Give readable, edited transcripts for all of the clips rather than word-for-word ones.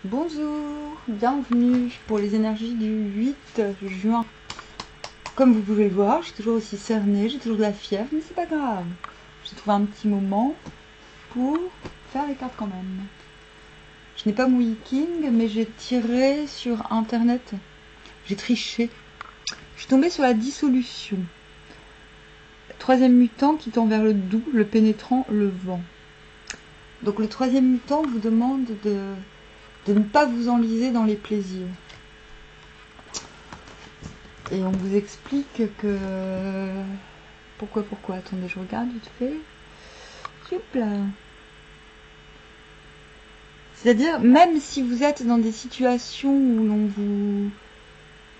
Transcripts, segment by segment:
Bonjour, bienvenue pour les énergies du 8 juin. Comme vous pouvez le voir, je suis toujours aussi cernée, j'ai toujours de la fièvre, mais c'est pas grave. J'ai trouvé un petit moment pour faire les cartes quand même. Je n'ai pas mon King, mais j'ai tiré sur internet. J'ai triché. Je suis tombée sur la dissolution. Troisième mutant qui tend vers le doux, le pénétrant, le vent. Donc le troisième mutant vous demande de ne pas vous enliser dans les plaisirs. Et on vous explique que... Pourquoi attendez, je regarde vite fait. Là. C'est-à-dire, même si vous êtes dans des situations où l'on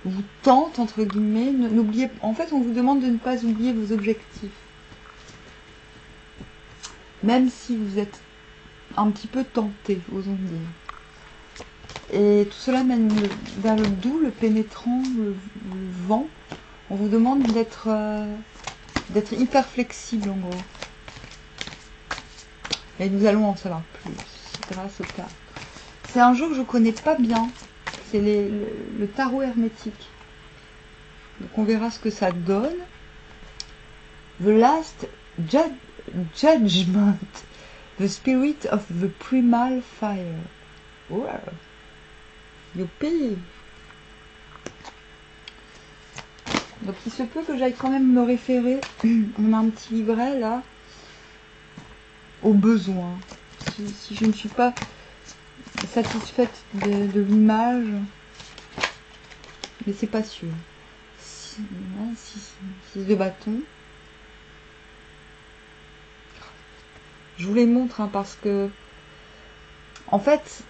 vous tente, entre guillemets, n'oubliez... En fait, on vous demande de ne pas oublier vos objectifs. Même si vous êtes un petit peu tenté, osons dire. Et tout cela mène vers le doux, le pénétrant, le vent. On vous demande d'être hyper flexible en gros. Et nous allons en savoir plus grâce au cartes. C'est un jeu que je connais pas bien. C'est le tarot hermétique. Donc on verra ce que ça donne. The Last Judgment. The Spirit of the Primal Fire. Wow. Youpi. Donc il se peut que j'aille quand même me référer. On a un petit livret là. Au besoin. Si je ne suis pas satisfaite de l'image, mais c'est pas sûr. 6 de bâton. Je vous les montre hein, parce que en fait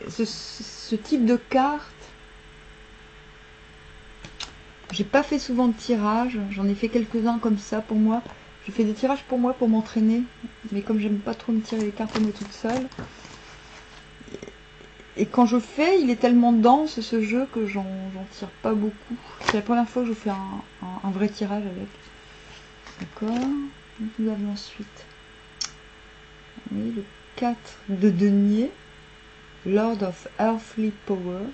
ce type de carte, j'ai pas fait souvent de tirage, j'en ai fait quelques-uns comme ça pour moi. Je fais des tirages pour moi pour m'entraîner, mais comme j'aime pas trop me tirer les cartes moi toute seule. Et quand je fais, il est tellement dense ce jeu que j'en tire pas beaucoup. C'est la première fois que je fais un vrai tirage avec. D'accord. Nous avons ensuite le 4 de denier. Lord of Earthly Power.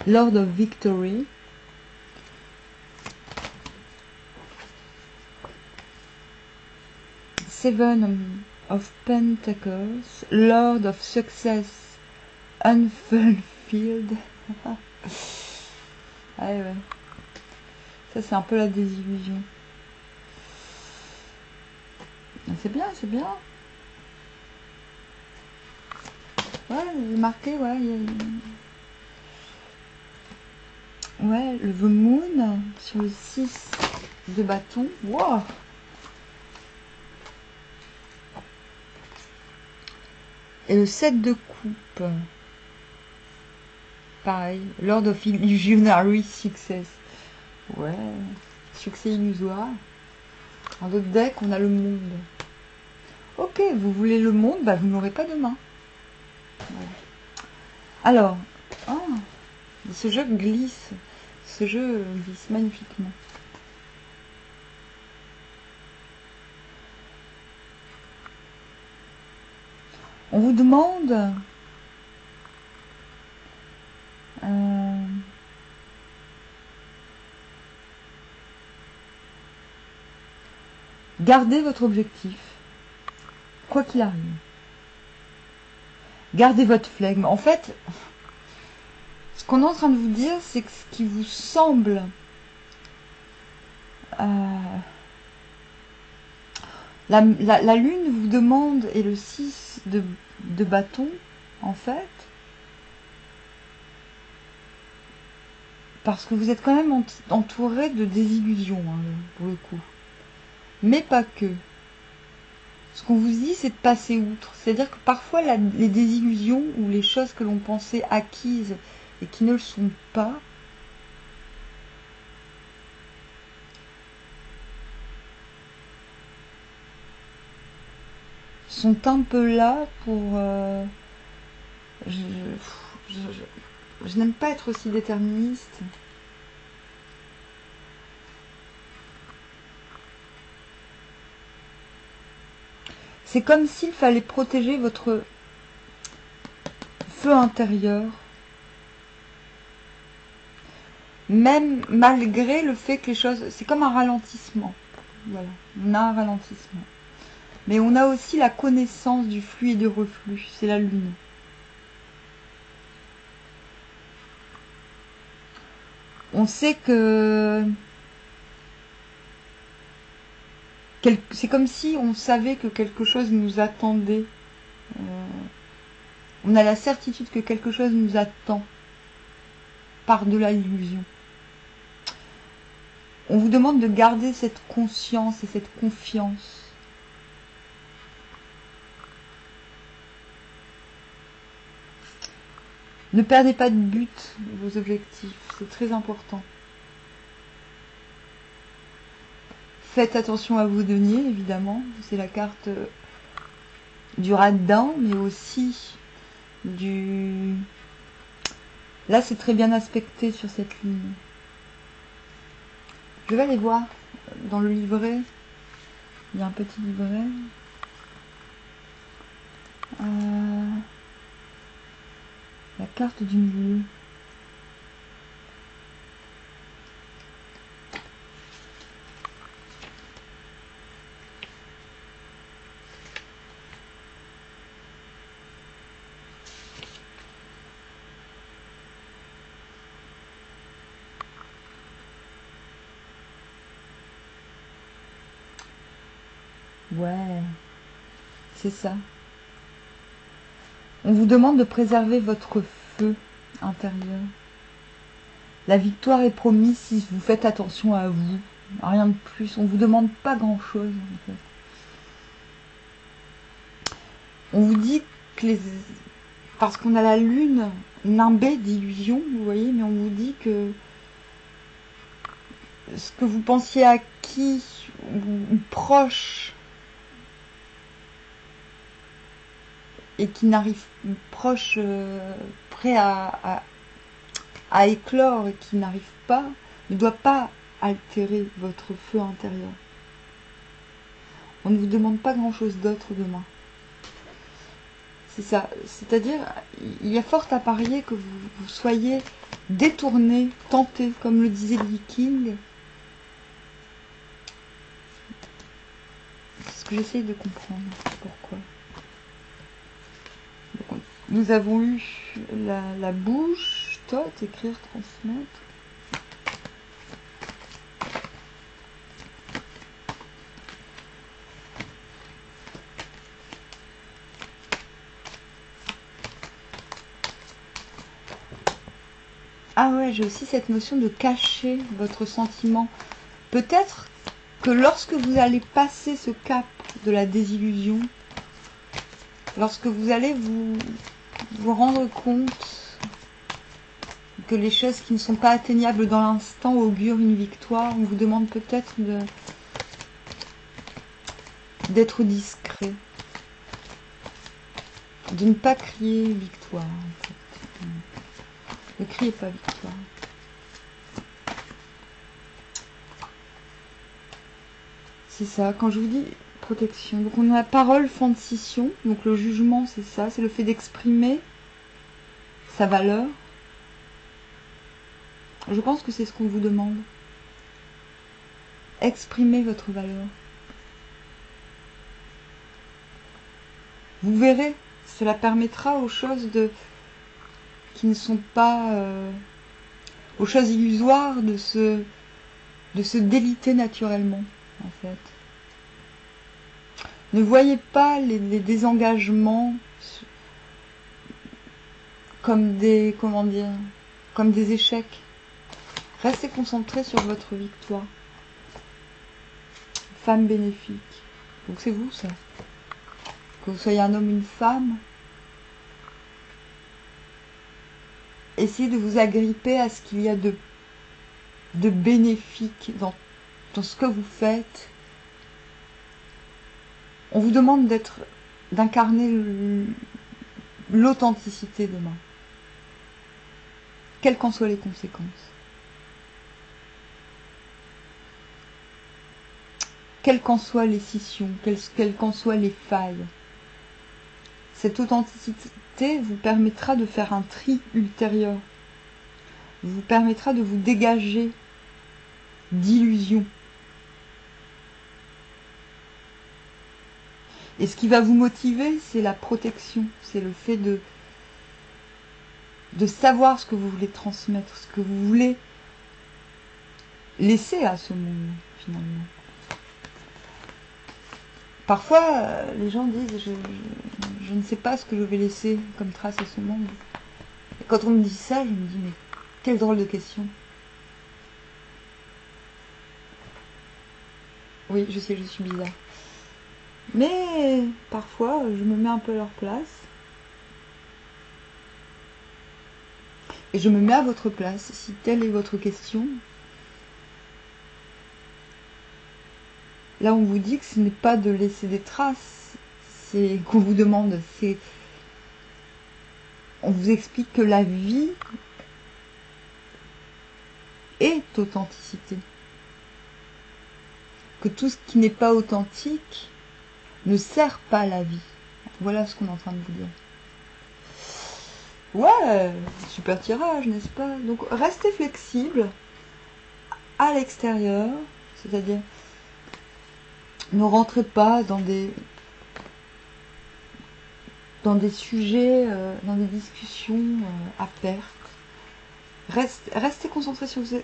Lord of Victory. Seven of Pentacles. Lord of Success Unfulfilled. Ah ouais. Ça c'est un peu la désillusion. C'est bien, c'est bien. Ouais, il est marqué, ouais. Ouais, le The Moon sur le 6 de bâton. Wow. Et le 7 de coupe. Pareil. Lord of Illusionary Success. Ouais. Succès illusoire. Dans d'autres decks, on a le monde. Ok, vous voulez le monde, bah vous n'aurez pas demain. Ouais. Alors, oh, ce jeu glisse. Ce jeu glisse magnifiquement. On vous demande gardez votre objectif, quoi qu'il arrive. Gardez votre flegme. En fait, ce qu'on est en train de vous dire, c'est que ce qui vous semble la lune vous demande, et le 6 de bâton, en fait, parce que vous êtes quand même entouré de désillusions, hein, pour le coup. Mais pas que. Ce qu'on vous dit, c'est de passer outre. C'est-à-dire que parfois, les désillusions ou les choses que l'on pensait acquises et qui ne le sont pas, sont un peu là pour... je n'aime pas être aussi déterministe. C'est comme s'il fallait protéger votre feu intérieur, même malgré le fait que les choses... C'est comme un ralentissement. Voilà, on a un ralentissement. Mais on a aussi la connaissance du flux et du reflux, c'est la lune. On sait que... C'est comme si on savait que quelque chose nous attendait. On a la certitude que quelque chose nous attend par-delà l'illusion. On vous demande de garder cette conscience et cette confiance. Ne perdez pas de but vos objectifs, c'est très important. Faites attention à vos deniers, évidemment. C'est la carte du radin, mais aussi du... Là, c'est très bien aspecté sur cette ligne. Je vais aller voir dans le livret. Il y a un petit livret. La carte du milieu. Ouais, c'est ça. On vous demande de préserver votre feu intérieur. La victoire est promise si vous faites attention à vous. Rien de plus. On ne vous demande pas grand-chose, en fait. On vous dit que parce qu'on a la lune nimbée d'illusions, vous voyez, mais on vous dit que ce que vous pensiez acquis ou proche et qui n'arrive proche, prêt à éclore et qui n'arrive pas, ne doit pas altérer votre feu intérieur. On ne vous demande pas grand-chose d'autre demain. C'est ça. C'est-à-dire, il y a fort à parier que vous soyez détourné, tenté, comme le disait Lee King. C'est ce que j'essaye de comprendre. Pourquoi ? Donc, nous avons eu la bouche, tot, écrire, transmettre. Ah ouais, j'ai aussi cette notion de cacher votre sentiment. Peut-être que lorsque vous allez passer ce cap de la désillusion, lorsque vous allez vous rendre compte que les choses qui ne sont pas atteignables dans l'instant augurent une victoire, on vous demande peut-être d'être discret, de ne pas crier victoire. En fait. Ne criez pas victoire. C'est ça, quand je vous dis protection. Donc on a parole, fin de scission. Donc le jugement, c'est ça, c'est le fait d'exprimer sa valeur. Je pense que c'est ce qu'on vous demande. Exprimez votre valeur. Vous verrez, cela permettra aux choses qui ne sont pas... aux choses illusoires de se déliter naturellement, en fait. Ne voyez pas les désengagements comme des, comment dire, comme des échecs. Restez concentrés sur votre victoire. Femme bénéfique. Donc c'est vous, ça. Que vous soyez un homme ou une femme. Essayez de vous agripper à ce qu'il y a de bénéfique dans ce que vous faites. On vous demande d'incarner l'authenticité demain. Quelles qu'en soient les conséquences. quelles qu'en soient les scissions, quelles qu'en soient les failles. Cette authenticité vous permettra de faire un tri ultérieur, vous permettra de vous dégager d'illusions. Et ce qui va vous motiver, c'est la protection, c'est le fait de savoir ce que vous voulez transmettre, ce que vous voulez laisser à ce monde, finalement. Parfois, les gens disent, je ne sais pas ce que je vais laisser comme trace à ce monde. Et quand on me dit ça, je me dis, mais quelle drôle de question. Oui, je sais, je suis bizarre. Mais parfois, je me mets un peu à leur place. Et je me mets à votre place, si telle est votre question. Là, on vous dit que ce n'est pas de laisser des traces, c'est qu'on vous demande, on vous explique que la vie est authenticité. Que tout ce qui n'est pas authentique ne sert pas la vie. Voilà ce qu'on est en train de vous dire. Ouais, super tirage, n'est-ce pas? Donc, restez flexible à l'extérieur, c'est-à-dire ne rentrez pas dans des sujets, dans des discussions à perte. Restez concentrés sur vos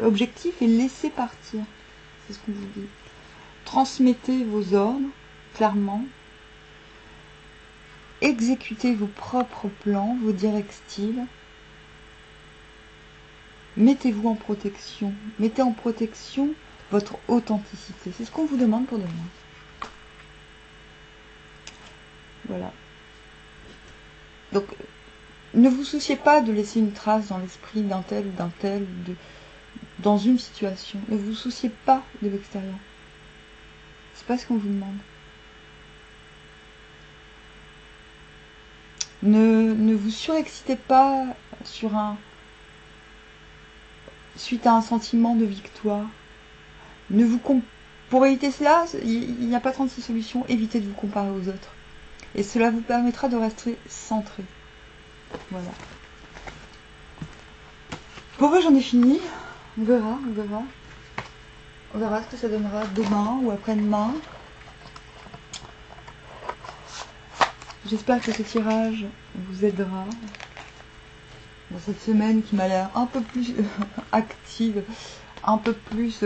objectifs et laissez partir. C'est ce qu'on vous dit. Transmettez vos ordres, clairement. Exécutez vos propres plans, vos directives. Mettez-vous en protection. Mettez en protection votre authenticité. C'est ce qu'on vous demande pour demain. Voilà. Donc, ne vous souciez pas de laisser une trace dans l'esprit d'un tel ou d'un tel, dans une situation. Ne vous souciez pas de l'extérieur. C'est pas ce qu'on vous demande. Ne vous surexcitez pas suite à un sentiment de victoire. Pour éviter cela, il n'y a pas 36 solutions. Évitez de vous comparer aux autres. Et cela vous permettra de rester centré. Voilà. Pour eux, j'en ai fini. On verra. On verra ce que ça donnera demain ou après-demain. J'espère que ce tirage vous aidera dans cette semaine qui m'a l'air un peu plus active, un peu plus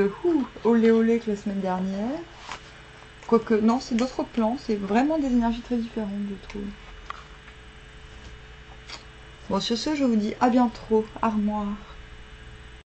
olé olé que la semaine dernière. Quoique, non, c'est d'autres plans, c'est vraiment des énergies très différentes, je trouve. Bon, sur ce, je vous dis à bientôt, Armoire.